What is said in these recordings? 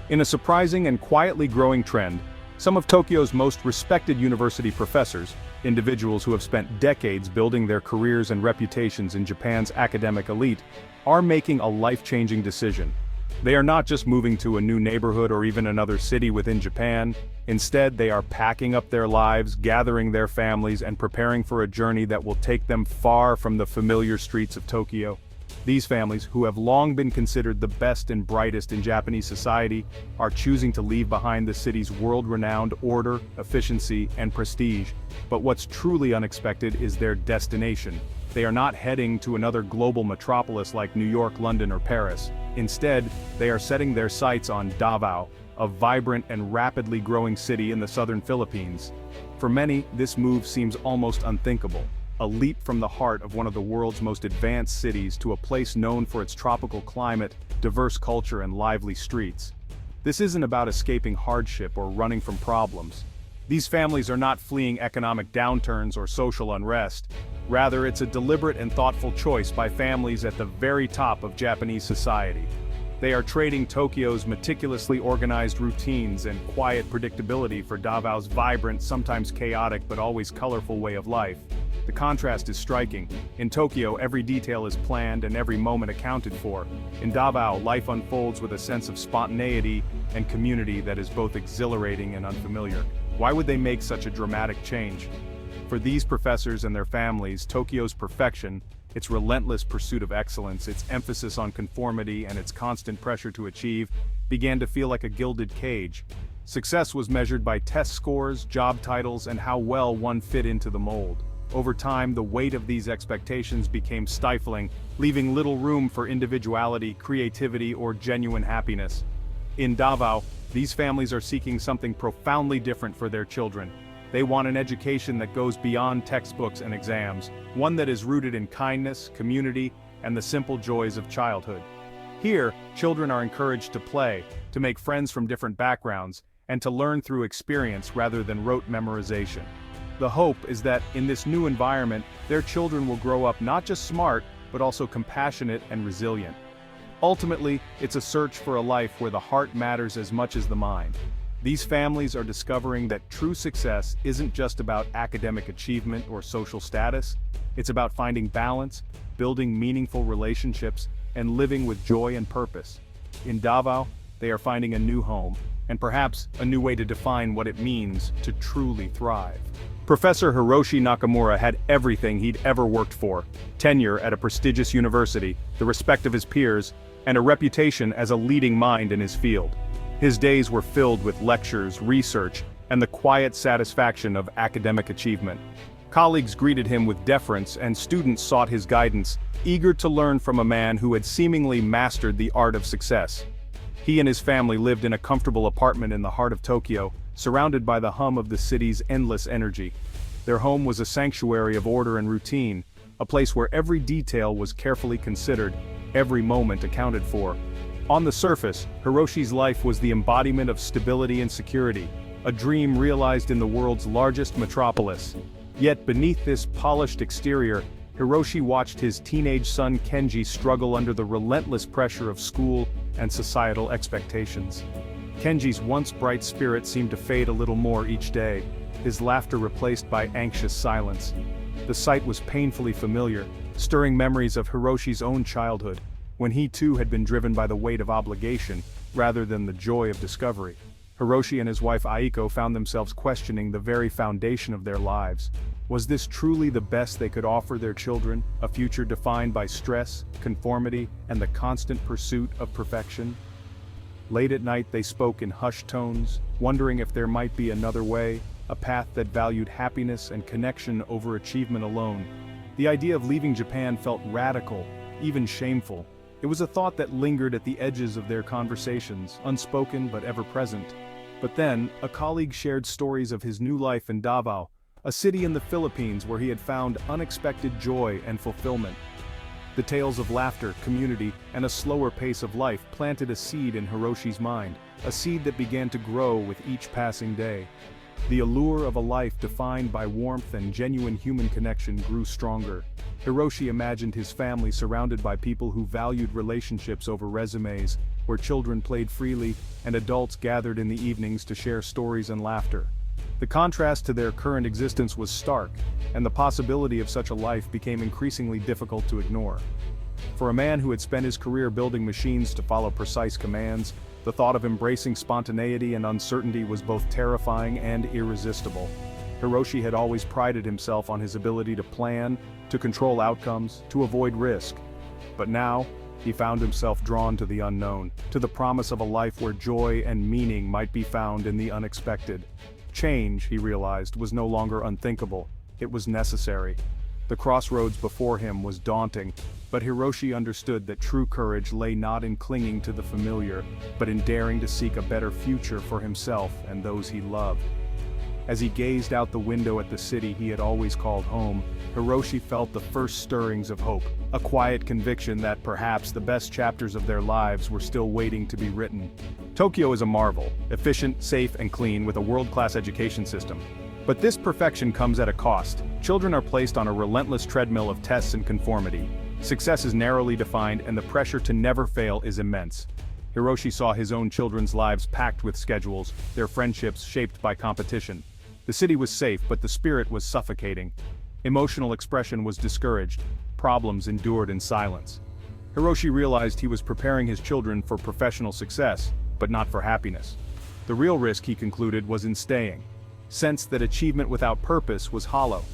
In a surprising and quietly growing trend, some of Tokyo's most respected university professors, individuals who have spent decades building their careers and reputations in Japan's academic elite, are making a life-changing decision. They are not just moving to a new neighborhood or even another city within Japan. Instead, they are packing up their lives, gathering their families, and preparing for a journey that will take them far from the familiar streets of Tokyo. These families, who have long been considered the best and brightest in Japanese society, are choosing to leave behind the city's world-renowned order, efficiency, and prestige. But what's truly unexpected is their destination. They are not heading to another global metropolis like New York, London, or Paris. Instead, they are setting their sights on Davao, a vibrant and rapidly growing city in the southern Philippines. For many, this move seems almost unthinkable. A leap from the heart of one of the world's most advanced cities to a place known for its tropical climate, diverse culture, and lively streets. This isn't about escaping hardship or running from problems. These families are not fleeing economic downturns or social unrest. Rather, it's a deliberate and thoughtful choice by families at the very top of Japanese society. They are trading Tokyo's meticulously organized routines and quiet predictability for Davao's vibrant, sometimes chaotic but always colorful way of life. The contrast is striking. In Tokyo, every detail is planned and every moment accounted for. In Davao, life unfolds with a sense of spontaneity and community that is both exhilarating and unfamiliar. Why would they make such a dramatic change? For these professors and their families, Tokyo's perfection, its relentless pursuit of excellence, its emphasis on conformity, and its constant pressure to achieve, began to feel like a gilded cage. Success was measured by test scores, job titles, and how well one fit into the mold. Over time, the weight of these expectations became stifling, leaving little room for individuality, creativity, or genuine happiness. In Davao, these families are seeking something profoundly different for their children. They want an education that goes beyond textbooks and exams, one that is rooted in kindness, community, and the simple joys of childhood. Here, children are encouraged to play, to make friends from different backgrounds, and to learn through experience rather than rote memorization. The hope is that, in this new environment, their children will grow up not just smart, but also compassionate and resilient. Ultimately, it's a search for a life where the heart matters as much as the mind. These families are discovering that true success isn't just about academic achievement or social status. It's about finding balance, building meaningful relationships, and living with joy and purpose. In Davao, they are finding a new home, and perhaps a new way to define what it means to truly thrive. Professor Hiroshi Nakamura had everything he'd ever worked for: tenure at a prestigious university, the respect of his peers, and a reputation as a leading mind in his field. His days were filled with lectures, research, and the quiet satisfaction of academic achievement. Colleagues greeted him with deference, and students sought his guidance, eager to learn from a man who had seemingly mastered the art of success. He and his family lived in a comfortable apartment in the heart of Tokyo, surrounded by the hum of the city's endless energy. Their home was a sanctuary of order and routine, a place where every detail was carefully considered, every moment accounted for. On the surface, Hiroshi's life was the embodiment of stability and security, a dream realized in the world's largest metropolis. Yet beneath this polished exterior, Hiroshi watched his teenage son Kenji struggle under the relentless pressure of school and societal expectations. Kenji's once bright spirit seemed to fade a little more each day, his laughter replaced by anxious silence. The sight was painfully familiar, stirring memories of Hiroshi's own childhood, when he too had been driven by the weight of obligation, rather than the joy of discovery. Hiroshi and his wife Aiko found themselves questioning the very foundation of their lives. Was this truly the best they could offer their children, a future defined by stress, conformity, and the constant pursuit of perfection? Late at night they spoke in hushed tones, wondering if there might be another way, a path that valued happiness and connection over achievement alone. The idea of leaving Japan felt radical, even shameful. It was a thought that lingered at the edges of their conversations, unspoken but ever present. But then, a colleague shared stories of his new life in Davao, a city in the Philippines where he had found unexpected joy and fulfillment. The tales of laughter, community, and a slower pace of life planted a seed in Hiroshi's mind, a seed that began to grow with each passing day. The allure of a life defined by warmth and genuine human connection grew stronger. Hiroshi imagined his family surrounded by people who valued relationships over resumes, where children played freely and adults gathered in the evenings to share stories and laughter. The contrast to their current existence was stark, and the possibility of such a life became increasingly difficult to ignore. For a man who had spent his career building machines to follow precise commands, the thought of embracing spontaneity and uncertainty was both terrifying and irresistible. Hiroshi had always prided himself on his ability to plan, to control outcomes, to avoid risk. But now, he found himself drawn to the unknown, to the promise of a life where joy and meaning might be found in the unexpected. Change, he realized, was no longer unthinkable, it was necessary. The crossroads before him was daunting, but Hiroshi understood that true courage lay not in clinging to the familiar, but in daring to seek a better future for himself and those he loved. As he gazed out the window at the city he had always called home, Hiroshi felt the first stirrings of hope, a quiet conviction that perhaps the best chapters of their lives were still waiting to be written. Tokyo is a marvel, efficient, safe, and clean with a world-class education system. But this perfection comes at a cost. Children are placed on a relentless treadmill of tests and conformity. Success is narrowly defined and the pressure to never fail is immense. Hiroshi saw his own children's lives packed with schedules, their friendships shaped by competition. The city was safe, but the spirit was suffocating. Emotional expression was discouraged. Problems endured in silence. Hiroshi realized he was preparing his children for professional success, but not for happiness. The real risk, he concluded, was in staying. Sensed that achievement without purpose was hollow.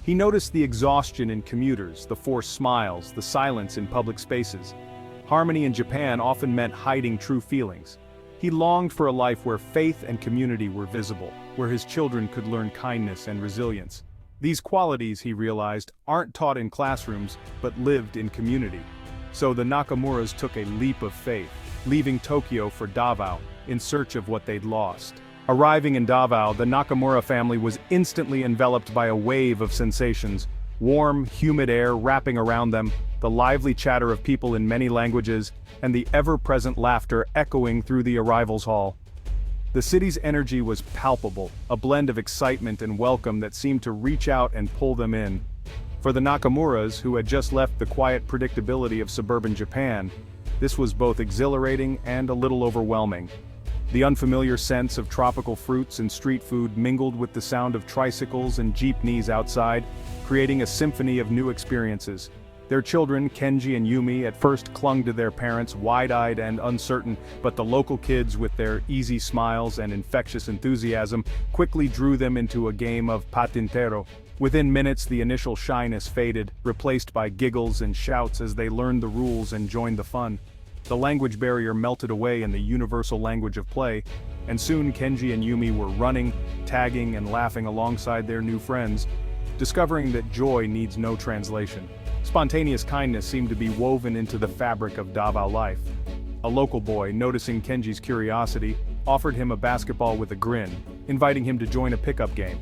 He noticed the exhaustion in commuters, the forced smiles, the silence in public spaces. Harmony in Japan often meant hiding true feelings. He longed for a life where faith and community were visible, where his children could learn kindness and resilience. These qualities, he realized, aren't taught in classrooms, but lived in community. So the Nakamuras took a leap of faith, leaving Tokyo for Davao, in search of what they'd lost. Arriving in Davao, the Nakamura family was instantly enveloped by a wave of sensations. Warm, humid air wrapping around them, the lively chatter of people in many languages, and the ever-present laughter echoing through the arrivals hall. The city's energy was palpable, a blend of excitement and welcome that seemed to reach out and pull them in. For the Nakamuras, who had just left the quiet predictability of suburban Japan, this was both exhilarating and a little overwhelming. The unfamiliar scents of tropical fruits and street food mingled with the sound of tricycles and jeepneys outside, creating a symphony of new experiences. Their children, Kenji and Yumi, at first clung to their parents, wide-eyed and uncertain, but the local kids, with their easy smiles and infectious enthusiasm, quickly drew them into a game of patintero. Within minutes, the initial shyness faded, replaced by giggles and shouts as they learned the rules and joined the fun. The language barrier melted away in the universal language of play, and soon Kenji and Yumi were running, tagging, and laughing alongside their new friends, discovering that joy needs no translation. Spontaneous kindness seemed to be woven into the fabric of Davao life. A local boy, noticing Kenji's curiosity, offered him a basketball with a grin, inviting him to join a pickup game.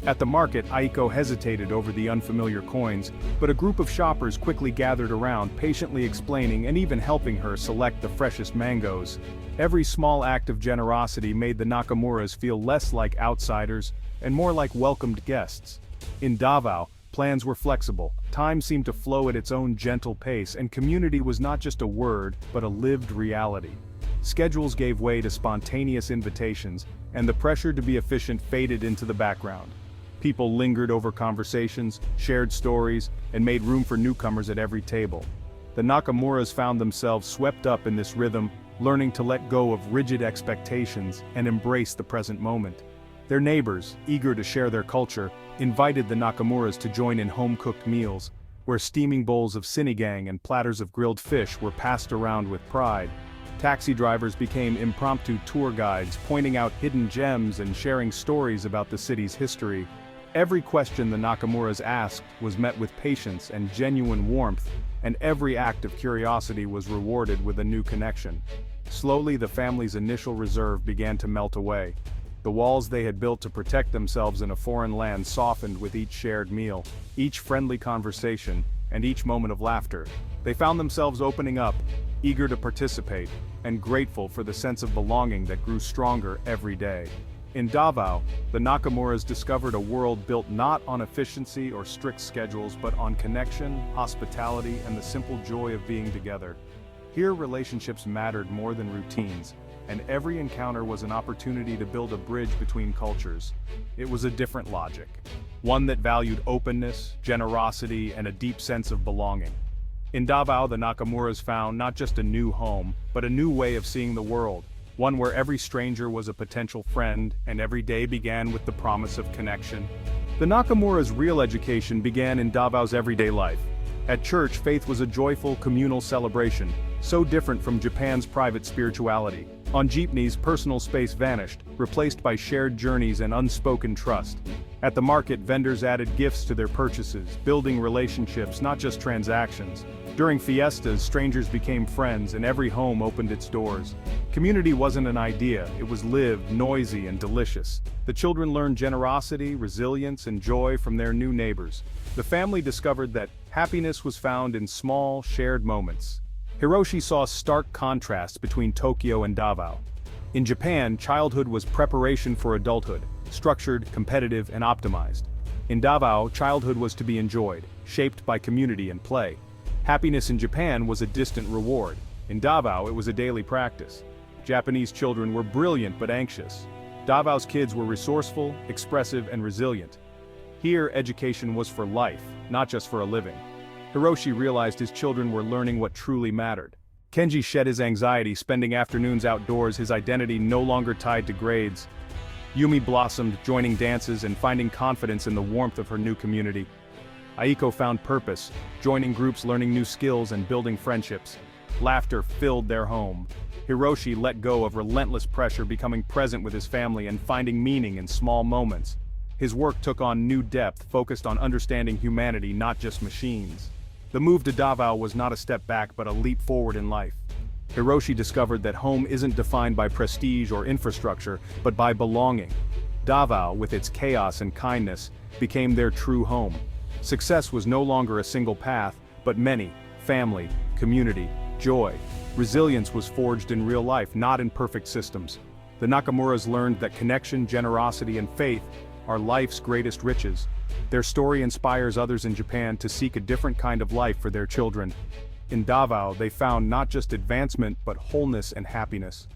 At the market, Aiko hesitated over the unfamiliar coins, but a group of shoppers quickly gathered around, patiently explaining and even helping her select the freshest mangoes. Every small act of generosity made the Nakamuras feel less like outsiders and more like welcomed guests. In Davao, plans were flexible, time seemed to flow at its own gentle pace, and community was not just a word, but a lived reality. Schedules gave way to spontaneous invitations, and the pressure to be efficient faded into the background. People lingered over conversations, shared stories, and made room for newcomers at every table. The Nakamuras found themselves swept up in this rhythm, learning to let go of rigid expectations and embrace the present moment. Their neighbors, eager to share their culture, invited the Nakamuras to join in home-cooked meals, where steaming bowls of sinigang and platters of grilled fish were passed around with pride. Taxi drivers became impromptu tour guides, pointing out hidden gems and sharing stories about the city's history. Every question the Nakamuras asked was met with patience and genuine warmth, and every act of curiosity was rewarded with a new connection. Slowly, the family's initial reserve began to melt away. The walls they had built to protect themselves in a foreign land softened with each shared meal, each friendly conversation, and each moment of laughter. They found themselves opening up, eager to participate, and grateful for the sense of belonging that grew stronger every day. In Davao, the Nakamuras discovered a world built not on efficiency or strict schedules but on connection, hospitality, and the simple joy of being together. Here relationships mattered more than routines, and every encounter was an opportunity to build a bridge between cultures. It was a different logic, one that valued openness, generosity, and a deep sense of belonging. In Davao, the Nakamuras found not just a new home, but a new way of seeing the world, one where every stranger was a potential friend, and every day began with the promise of connection. The Nakamura's real education began in Davao's everyday life. At church, faith was a joyful, communal celebration, so different from Japan's private spirituality. On jeepneys, personal space vanished, replaced by shared journeys and unspoken trust. At the market, vendors added gifts to their purchases, building relationships, not just transactions. During fiestas, strangers became friends and every home opened its doors. Community wasn't an idea, it was lived, noisy, and delicious. The children learned generosity, resilience, and joy from their new neighbors. The family discovered that happiness was found in small, shared moments. Hiroshi saw stark contrasts between Tokyo and Davao. In Japan, childhood was preparation for adulthood, structured, competitive, and optimized. In Davao, childhood was to be enjoyed, shaped by community and play. Happiness in Japan was a distant reward. In Davao, it was a daily practice. Japanese children were brilliant but anxious. Davao's kids were resourceful, expressive, and resilient. Here, education was for life, not just for a living. Hiroshi realized his children were learning what truly mattered. Kenji shed his anxiety, spending afternoons outdoors, his identity no longer tied to grades. Yumi blossomed, joining dances and finding confidence in the warmth of her new community. Aiko found purpose, joining groups, learning new skills, and building friendships. Laughter filled their home. Hiroshi let go of relentless pressure, becoming present with his family and finding meaning in small moments. His work took on new depth, focused on understanding humanity, not just machines. The move to Davao was not a step back but a leap forward in life. Hiroshi discovered that home isn't defined by prestige or infrastructure, but by belonging. Davao, with its chaos and kindness, became their true home. Success was no longer a single path, but many: family, community, joy. Resilience was forged in real life, not in perfect systems. The Nakamuras learned that connection, generosity, and faith are life's greatest riches. Their story inspires others in Japan to seek a different kind of life for their children. In Davao, they found not just advancement but wholeness and happiness.